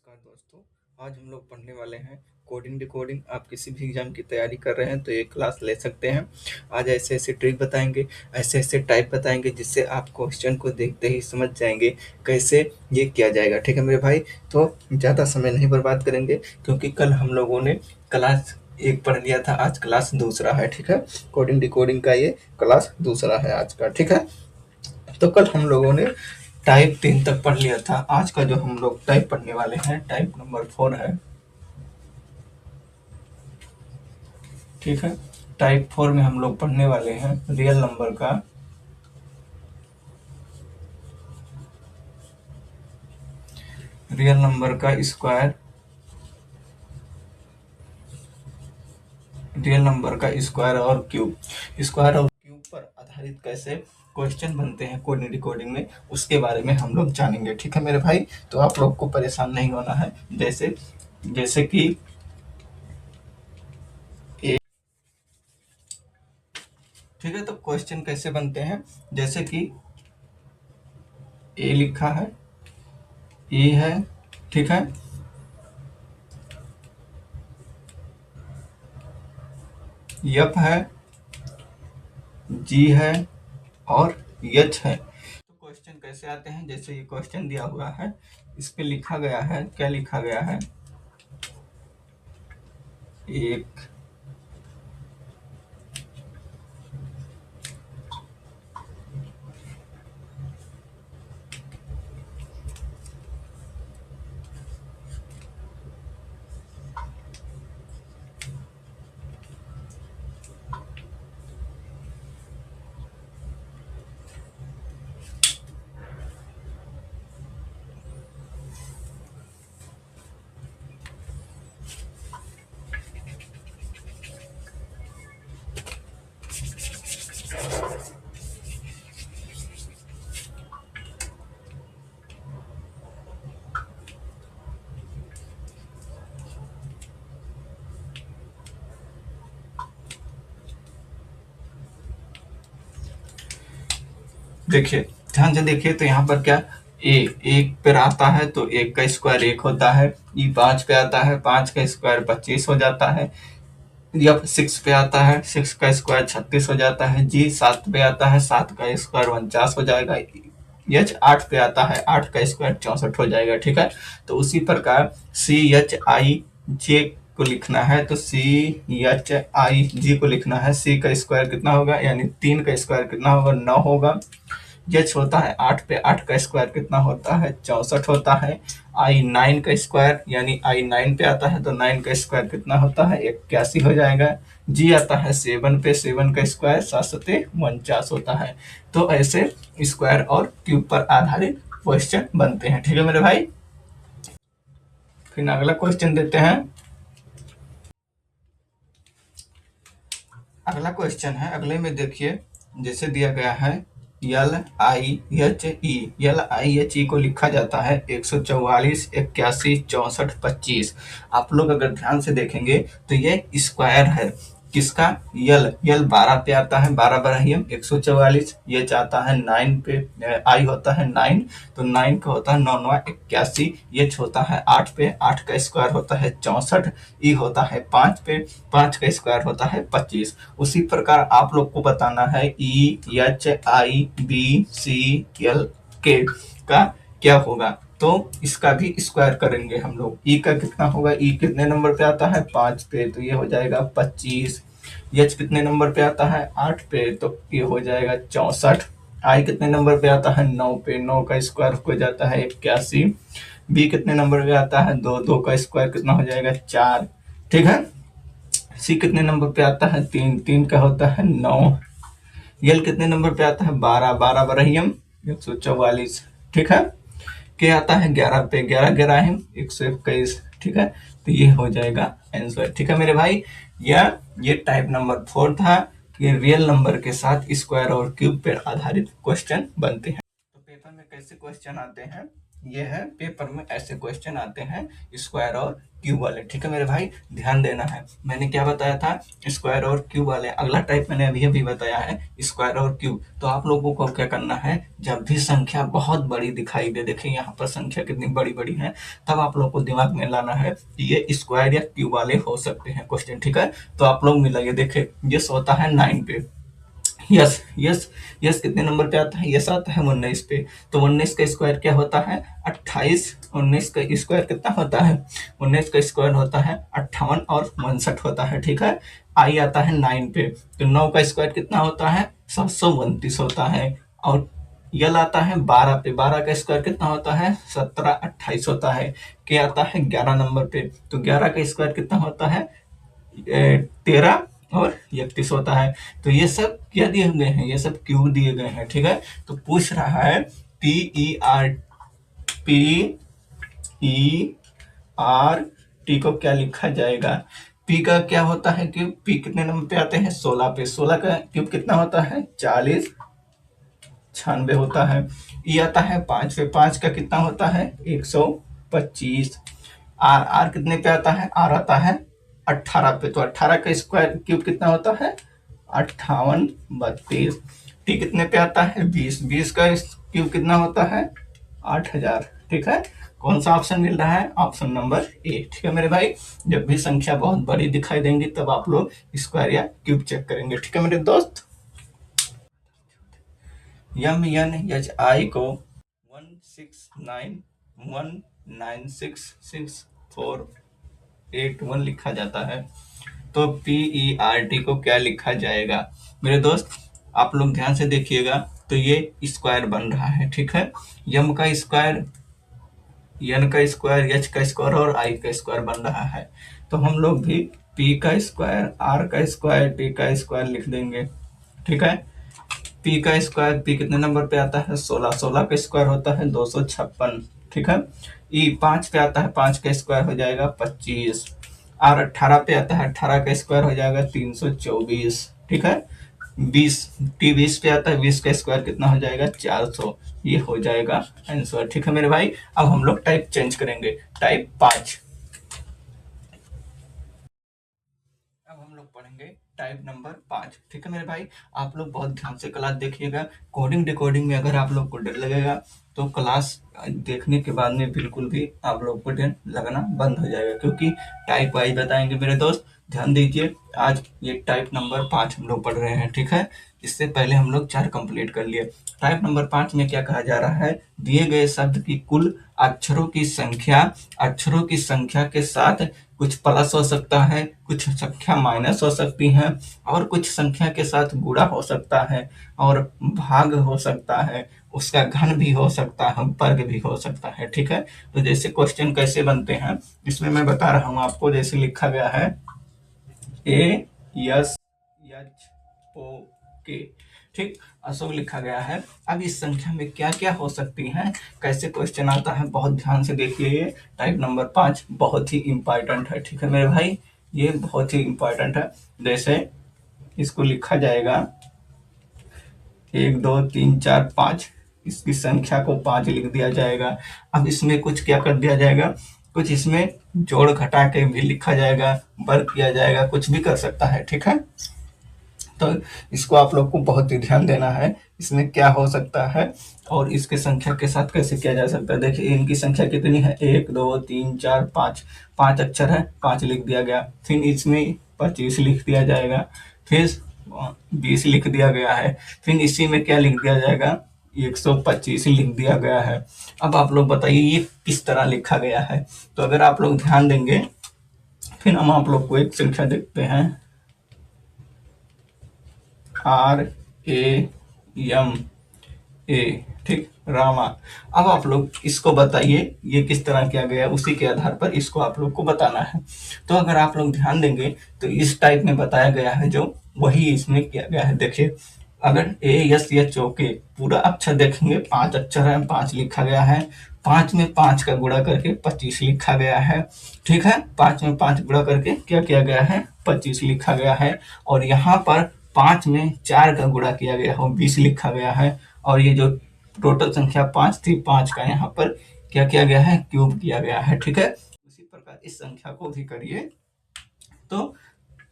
नमस्कार दोस्तों। आज हम लोग पढ़ने वाले हैं कोडिंग डिकोडिंग। आप किसी भी एग्जाम की तैयारी कर रहे हैं तो ये क्लास ले सकते हैं। आज ऐसे ऐसे ट्रिक बताएंगे, ऐसे ऐसे टाइप बताएंगे जिससे आप क्वेश्चन को देखते ही समझ जाएंगे कैसे ये किया जाएगा। ठीक है मेरे भाई, तो ज़्यादा समय नहीं बर्बाद करेंगे क्योंकि कल हम लोगों ने क्लास एक पढ़ लिया था, आज क्लास दूसरा है। ठीक है, कोडिंग डिकोडिंग का ये क्लास दूसरा है आज का। ठीक है, तो कल हम लोगों ने टाइप 3 तक पढ़ लिया था। आज का जो हम लोग टाइप पढ़ने वाले हैं टाइप नंबर 4 है। ठीक है, टाइप 4 में हम लोग पढ़ने वाले हैं रियल नंबर का स्क्वायर, रियल नंबर का स्क्वायर और क्यूब। स्क्वायर और क्यूब पर आधारित कैसे क्वेश्चन बनते हैं कोडिंग डिकोडिंग में, उसके बारे में हम लोग जानेंगे। ठीक है मेरे भाई, तो आप लोग को परेशान नहीं होना है। जैसे जैसे कि ठीक है, तो क्वेश्चन कैसे बनते हैं, जैसे कि ए लिखा है, ए है, ठीक है, यप है, जी है और यच है। तो क्वेश्चन कैसे आते हैं, जैसे ये क्वेश्चन दिया हुआ है, इस पे लिखा गया है, क्या लिखा गया है, एक देखिए, ध्यान से देखिए, तो यहाँ पर क्या ए एक पर आता है तो एक का स्क्वायर एक होता है, ई 5 पे आता है, 5 का स्क्वायर 25 हो जाता है, एफ 6 पे आता है, 6 का स्क्वायर 36 हो जाता है, जी 7 पे आता है, 7 का स्क्वायर 49 हो जाएगा, एच 8 पे आता है, 8 का स्क्वायर 64 हो जाएगा। ठीक है, तो उसी प्रकार सी एच आई जे को लिखना है, तो सी एच आई जी को लिखना है, सी का स्क्वायर कितना होगा, यानी 3 का स्क्वायर कितना होगा, 9 होगा। एच होता है 8 पे, 8 का स्क्वायर कितना होता है, 64 होता है। आई 9 का स्क्वायर, यानी आई 9 पे आता है तो 9 का स्क्वायर कितना होता है, 81 हो जाएगा। जी आता है 7 पे, 7 का स्क्वायर 7 सते 49 होता है। तो ऐसे स्क्वायर और क्यूब पर आधारित क्वेश्चन बनते हैं। ठीक है मेरे भाई, फिर अगला क्वेश्चन देते हैं। अगला क्वेश्चन है, अगले में देखिए जैसे दिया गया है एल आई एच ई को लिखा जाता है 144 81 64 25। आप लोग अगर ध्यान से देखेंगे तो ये स्क्वायर है किसका, यल 12 पे आता है, 12 बराहियम 144, ये चाहता है 9 पे, आई होता है 9, तो 9 का होता है 9 9 81, ये होता है 8 पे, 8 का स्क्वायर होता है 64, ई होता है 5 पे, 5 का स्क्वायर होता है 25। उसी प्रकार आप लोग को बताना है E H I B C L के का क्या होगा, तो इसका भी स्क्वायर करेंगे हम लोग। ई का कितना होगा, ई कितने नंबर पे आता है, 5 पे, तो ये हो जाएगा 25। एच कितने नंबर पे आता है, 8 पे, तो ये हो जाएगा 64। आई कितने नंबर पे आता है, 9 पे, 9 का स्क्वायर हो जाता है 81। बी कितने नंबर पे आता है, 2, 2 का स्क्वायर कितना हो जाएगा, 4। ठीक है, सी कितने नंबर पे आता है, 3, 3 का होता है 9। यल कितने नंबर पे आता है, 12, 12 बराहियम 144। ठीक है, के आता है 11 पे, 11 11 121। ठीक है, तो ये हो जाएगा आंसर। ठीक है मेरे भाई, ये टाइप नंबर 4 था कि रियल नंबर के साथ स्क्वायर और क्यूब पर आधारित क्वेश्चन बनते हैं। तो पेपर में कैसे क्वेश्चन आते हैं, ये है पेपर में ऐसे क्वेश्चन आते हैं स्क्वायर और क्यूब वाले। ठीक है मेरे भाई, ध्यान देना है। मैंने क्या बताया था, स्क्वायर और क्यूब वाले। अगला टाइप मैंने अभी अभी बताया है स्क्वायर और क्यूब। तो आप लोगों को क्या करना है, जब भी संख्या बहुत बड़ी दिखाई दे, देखिए यहाँ पर संख्या कितनी बड़ी बड़ी है, तब आप लोग को दिमाग में लाना है कि ये स्क्वायर या क्यूब वाले हो सकते हैं क्वेश्चन। ठीक है, तो आप लोग मिलाइए। देखे ये होता है 9 पे, यस यस यस कितने नंबर पे आता है, यस आता है 19 पे। तो 19 का स्क्वायर क्या होता है, 28। 19 का स्क्वायर कितना होता है, 19 का स्क्वायर होता है 58 और 59 होता है। ठीक है, आई आता है 9 पे। तो 9 का स्क्वायर कितना होता है, 729 होता है। और यल आता है 12 पे, 12 का स्क्वायर कितना होता है, 1728 होता है। के आता है 11 नंबर पे, तो 11 का स्क्वायर कितना होता है, 13 और 31 होता है। तो ये सब क्या दिए गए हैं, ये सब क्यों दिए गए हैं। ठीक है, तो पूछ रहा है पी ई आर टी को क्या लिखा जाएगा। पी का क्या होता है क्यूब, पी कितने नंबर पे आते हैं, 16 पे। 16 का क्यूब कितना होता है, 40 96 होता है। ई आता है 5 पे, 5 का कितना होता है, 125। आर आर कितने पे आता है, आर आता है 18 पे। तो 18 का स्क्वायर क्यूब कितना होता है, 58 32। टी कितने पे आता है, 20। 20 का क्यूब कितना होता है, 8000। ठीक है, कौन सा ऑप्शन मिल रहा है, ऑप्शन नंबर ए। ठीक है मेरे भाई, जब भी संख्या बहुत बड़ी दिखाई देंगी तब आप लोग स्क्वायर या क्यूब चेक करेंगे। ठीक है मेरे दोस्त, यम एन एच आई को 16911966481 लिखा जाता है। तो पी ई आर टी को क्या लिखा जाएगा मेरे दोस्त, आप लोग ध्यान से देखिएगा। तो ये स्क्वायर बन रहा है। ठीक है, यम का स्क्वायर, एन का स्क्वायर, एच का स्क्वायर और आई का स्क्वायर बन रहा है। तो हम लोग भी पी का स्क्वायर, आर का स्क्वायर, टी का स्क्वायर लिख देंगे। ठीक है, पी का स्क्वायर, पी कितने नंबर पे आता है, 16। 16 का स्क्वायर होता है 256। ठीक है, ई 5 पे आता है, 5 का स्क्वायर हो जाएगा 25। आर 18 पे आता है, 18 का स्क्वायर हो जाएगा 324। ठीक है, 20, टी 20 पे आता है, 20 का स्क्वायर कितना हो जाएगा, 400। ये हो जाएगा आंसर। ठीक है मेरे भाई, अब हम लोग टाइप चेंज करेंगे, टाइप 5। अब हम लोग पढ़ेंगे टाइप नंबर 5। ठीक है मेरे भाई, आप लोग बहुत ध्यान से क्लास देखिएगा। कोडिंग डिकोडिंग में अगर आप लोग को डर लगेगा तो क्लास देखने के बाद में बिल्कुल भी आप लोग को डर लगना बंद हो जाएगा, क्योंकि टाइप वाइज बताएंगे मेरे दोस्त। ध्यान दीजिए, आज ये टाइप नंबर 5 हम लोग पढ़ रहे हैं। ठीक है, इससे पहले हम लोग 4 कंप्लीट कर लिए। टाइप नंबर 5 में क्या कहा जा रहा है, दिए गए शब्द की कुल अक्षरों की संख्या, अक्षरों की संख्या के साथ कुछ प्लस हो सकता है, कुछ संख्या माइनस हो सकती है, और कुछ संख्या के साथ गुणा हो सकता है, और भाग हो सकता है, उसका घन भी हो सकता है, वर्ग भी हो सकता है। ठीक है, तो जैसे क्वेश्चन कैसे बनते हैं इसमें मैं बता रहा हूँ आपको। जैसे लिखा गया है ए एस एच ओ के, ठीक, अशोक लिखा गया है। अब इस संख्या में क्या क्या हो सकती हैं, कैसे क्वेश्चन आता है, बहुत ध्यान से देखिए। ये टाइप नंबर 5 बहुत ही इंपॉर्टेंट है। ठीक है मेरे भाई, ये बहुत ही इंपॉर्टेंट है। जैसे इसको लिखा जाएगा 1 2 3 4 5, इसकी संख्या को 5 लिख दिया जाएगा। अब इसमें कुछ क्या कर दिया जाएगा, कुछ इसमें जोड़ घटा के भी लिखा जाएगा, वर्ग किया जाएगा, कुछ भी कर सकता है। ठीक है, तो इसको आप लोग को बहुत ही ध्यान देना है, इसमें क्या हो सकता है और इसके संख्या के साथ कैसे किया जा सकता है। देखिए इनकी संख्या कितनी है, 1 2 3 4 5, 5 अक्षर है, 5 लिख दिया गया। फिर इसमें 25 लिख दिया जाएगा, फिर 20 लिख दिया गया है, फिर इसी में क्या लिख दिया जाएगा, 125 लिख दिया गया है। अब आप लोग बताइए ये किस तरह लिखा गया है। तो अगर आप लोग ध्यान देंगे, फिर हम आप लोग को एक संख्या देखते हैं, RAM, ठीक, रामा। अब आप लोग इसको बताइए ये किस तरह किया गया, उसी के आधार पर इसको आप लोग को बताना है। तो अगर आप लोग ध्यान देंगे तो इस टाइप में बताया गया है जो, वही इसमें किया गया है। देखिए अगर ASH के पूरा अक्षर देखेंगे, 5 अक्षर है, 5 लिखा गया है। 5 में 5 का गुणा करके 25 लिखा गया है। ठीक है, 5 में 5 गुणा करके क्या किया गया है, 25 लिखा गया है। और यहाँ पर 5 में 4 का गुणा किया गया हो, 20 लिखा गया है। और ये जो टोटल संख्या 5 थी, 5 का यहाँ पर क्या किया गया है, क्यूब किया गया है। ठीक है, उसी प्रकार इस संख्या को भी करिए। तो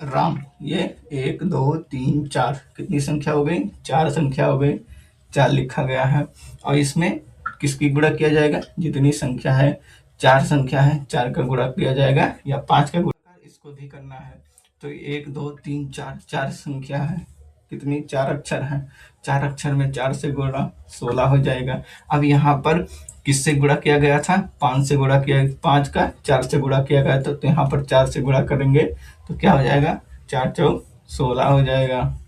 राम, ये 1 2 3 4 कितनी संख्या हो गई, 4 संख्या हो गई, 4 लिखा गया है। और इसमें किसकी गुणा किया जाएगा, जितनी संख्या है, 4 संख्या है, 4 का गुणा किया जाएगा या 5 का गुणा, इसको भी करना है। तो 1 2 3 4, 4 संख्या है, कितनी, 4 अक्षर है, 4 अक्षर में 4 से गुणा 16 हो जाएगा। अब यहाँ पर किससे गुणा किया गया था, 5 से गुणा किया, 5 का 4 से गुणा किया गया था, तो यहाँ पर 4 से गुणा करेंगे तो क्या हो जाएगा, 4 चौक 16 हो जाएगा।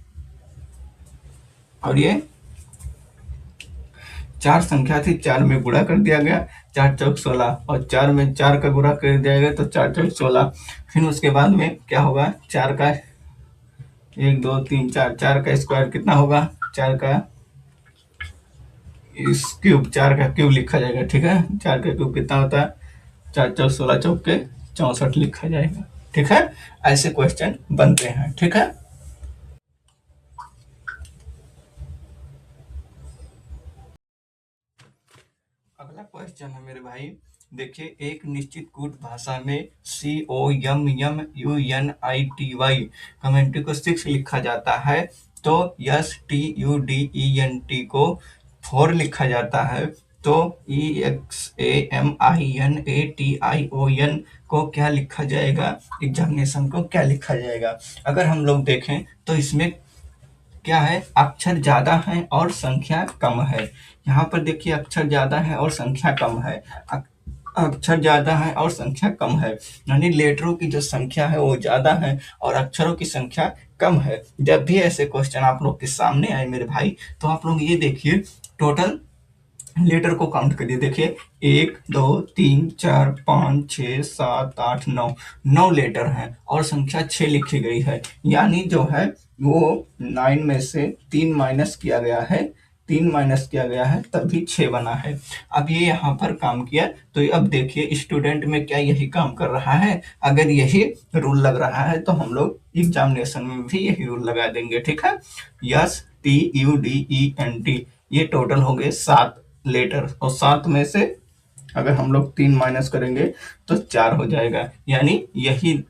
और ये 4 संख्या थी, 4 में गुणा कर दिया गया, 4 चौक 16, और 4 में 4 का गुणा कर दिया गया तो 4 चौक 16। फिर उसके बाद में क्या होगा, 4 का 1 2 3 4, 4 का स्क्वायर कितना होगा, 4 का इस क्यूब, 4 का क्यूब लिखा जाएगा। ठीक है, 4 का क्यूब कितना होता है, 4 चौक 16 चौक के 64 लिखा जाएगा। ठीक है, ऐसे क्वेश्चन बनते हैं। ठीक है, अगला क्वेश्चन है मेरे भाई, देखिए, एक निश्चित कूट भाषा में COMMUNITY कमेंट्री को 6 लिखा जाता है, तो STUDENT को 4 लिखा जाता है, तो EXAMINATION को क्या लिखा जाएगा, एग्जामिनेशन को क्या लिखा जाएगा। अगर हम लोग देखें तो इसमें क्या है, अक्षर ज्यादा है और संख्या कम है। यहाँ पर देखिए, अक्षर ज्यादा है और संख्या कम है, अक्षर ज्यादा है और संख्या कम है, यानी लेटरों की जो संख्या है वो ज्यादा है और अक्षरों की संख्या कम है। जब भी ऐसे क्वेश्चन आप लोग के सामने आए मेरे भाई, तो आप लोग ये देखिए, टोटल लेटर को काउंट करिए। देखिए, 1 2 3 4 5 6 7 8 9, 9 लेटर हैं और संख्या 6 लिखी गई है, यानी जो है वो 9 में से 3 माइनस किया गया है, 3 माइनस किया गया है तभी 6 बना है। अब ये यहाँ पर काम किया, तो अब देखिए स्टूडेंट में क्या यही काम कर रहा है, अगर यही रूल लग रहा है तो हम लोग एग्जामिनेशन में भी यही रूल लगा देंगे। ठीक है, STUDENT, ये टोटल हो गए 7 लेटर, और 7 में से अगर हम लोग 3 माइनस करेंगे तो 4 हो जाएगा, यानी यही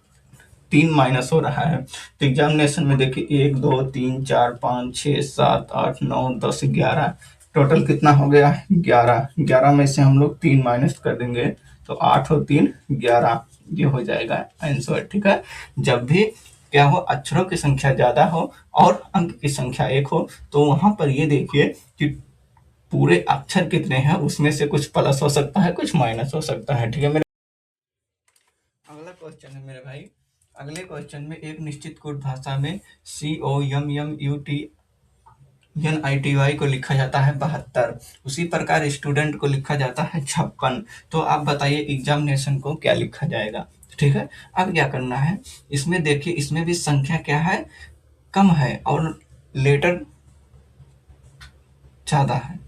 3 माइनस हो रहा है। तो एग्जामिनेशन में देखिए 1 2 3 4 5 6 7 8 9 10 11, टोटल कितना हो गया, 11, 11 में से हम लोग 3 माइनस कर देंगे तो 8 और 3 11, ये हो जाएगा आंसर। ठीक है, जब भी क्या हो, अक्षरों की संख्या ज्यादा हो और अंक की संख्या 1 हो, तो वहां पर ये देखिए कि पूरे अक्षर कितने हैं, उसमें से कुछ प्लस हो सकता है, कुछ माइनस हो सकता है। ठीक है मेरे, अगला क्वेश्चन है मेरे भाई, अगले क्वेश्चन में एक निश्चित कोड भाषा में COMMUNITY को लिखा जाता है 72, उसी प्रकार स्टूडेंट को लिखा जाता है 56। तो आप बताइए एग्जामिनेशन को क्या लिखा जाएगा। ठीक है, अब क्या करना है, इसमें देखिए, इसमें भी संख्या क्या है, कम है और लेटर ज्यादा है।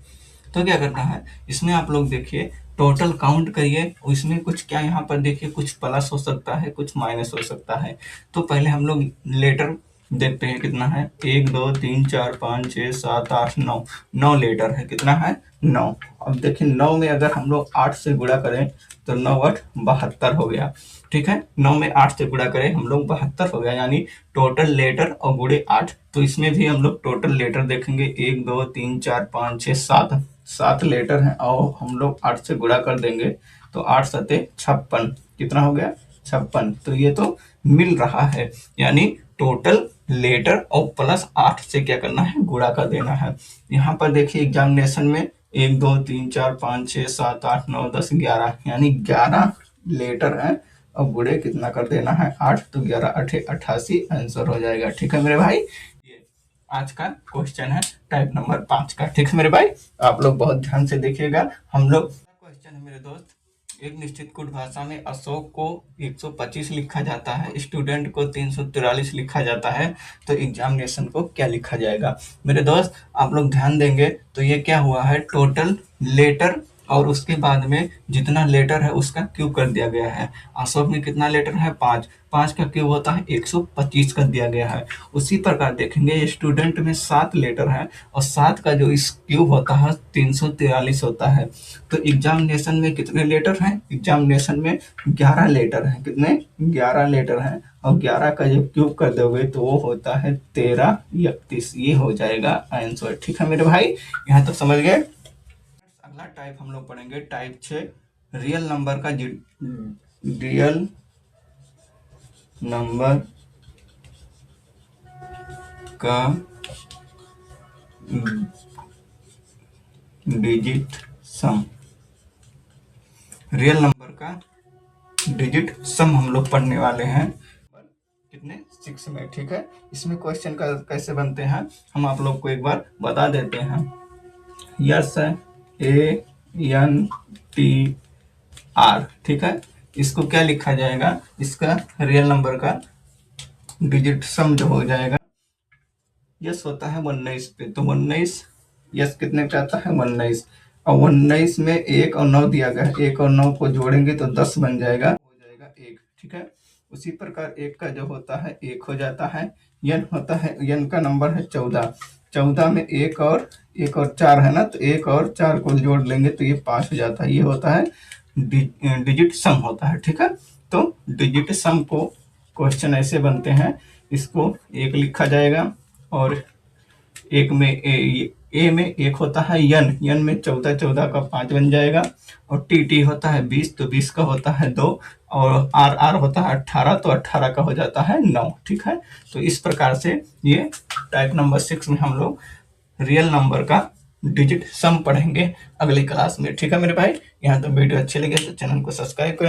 तो क्या करना है, इसमें आप लोग देखिए टोटल काउंट करिए, इसमें कुछ क्या, यहाँ पर देखिए कुछ प्लस हो सकता है, कुछ माइनस हो सकता है। तो पहले हम लोग लेटर देखते हैं कितना है, 1 2 3 4 5 6 7 8 9, 9 लेटर है, कितना है, 9। अब देखिए 9 में अगर हम लोग 8 से गुणा करें तो 9 8 72 हो गया। ठीक है, 9 में 8 से गुणा करें हम लोग 72 हो गया, यानी टोटल लेटर और गुणे 8। तो इसमें भी हम लोग टोटल लेटर देखेंगे, 1 2 3 4 5 6 7, 7 लेटर हैं और हम लोग 8 से गुणा कर देंगे तो 8 सते 56, कितना हो गया, 56। तो ये तो मिल रहा है, यानी टोटल लेटर और प्लस 8 से क्या करना है, गुणा कर देना है। यहाँ पर देखिए एग्जामिनेशन में 1 2 3 4 5 6 7 8 9 10 11, यानी 11 लेटर है और गुणे कितना कर देना है, 8, तो 11 8 88 आंसर हो जाएगा। ठीक है मेरे भाई, ये आज का क्वेश्चन है टाइप नंबर 5 का। ठीक है मेरे भाई, आप लोग बहुत ध्यान से देखिएगा। हम लोग क्वेश्चन है मेरे दोस्त, एक निश्चित कुट भाषा में अशोक को 125 लिखा जाता है, स्टूडेंट को 343 लिखा जाता है, तो एग्जामिनेशन को क्या लिखा जाएगा। मेरे दोस्त आप लोग ध्यान देंगे तो ये क्या हुआ है, टोटल लेटर और उसके बाद में जितना लेटर है उसका क्यूब कर दिया गया है। अशोक में कितना लेटर है? 5। 5 का क्यूब होता है 125 कर दिया गया है। उसी प्रकार देखेंगे स्टूडेंट में 7 लेटर है और 7 का जो इस क्यूब होता है 343 होता है। तो एग्जामिनेशन में कितने लेटर हैं? एग्जामिनेशन में 11 लेटर हैं। कितने? 11 लेटर हैं। और 11 का जब क्यूब कर दोगे तो वो होता है 1331। ये हो जाएगा आंसर। ठीक है मेरे भाई, यहाँ तक समझ गए। अगला टाइप हम लोग पढ़ेंगे टाइप 6, रियल नंबर का रियल नंबर का डिजिट सम। रियल नंबर का डिजिट सम हम लोग पढ़ने वाले हैं कितने? 6 में। ठीक है, इसमें क्वेश्चन का कैसे बनते हैं हम आप लोग को एक बार बता देते हैं। Yes ANTR। ठीक है, इसको क्या लिखा जाएगा? इसका रियल नंबर का डिजिट सम जो हो जाएगा, यस होता है 19 पे, तो 19 यस कितने पे आता है? 19। और 19 में 1 और 9 दिया गया है, 1 और 9 को जोड़ेंगे तो 10 बन जाएगा, हो जाएगा 1। ठीक है, उसी प्रकार 1 का जो होता है 1 हो जाता है। यन होता है, यन का नंबर है 14। 14 में 1 और 4 है ना, तो 1 और 4 को जोड़ लेंगे तो ये 5 हो जाता है। ये होता है डिजिट सम होता है। ठीक है, तो डिजिट सम को क्वेश्चन ऐसे बनते हैं, इसको 1 लिखा जाएगा और एक में ए में 1 होता है यन में 14, 14 का 5 बन जाएगा। और टी होता है 20, तो 20 का होता है 2। और आर होता है 18, तो 18 का हो जाता है 9। ठीक है, तो इस प्रकार से ये टाइप नंबर 6 में हम लोग रियल नंबर का डिजिट सम पढ़ेंगे अगली क्लास में। ठीक है मेरे भाई, यहाँ तो वीडियो अच्छी लगे तो चैनल को सब्सक्राइब करें।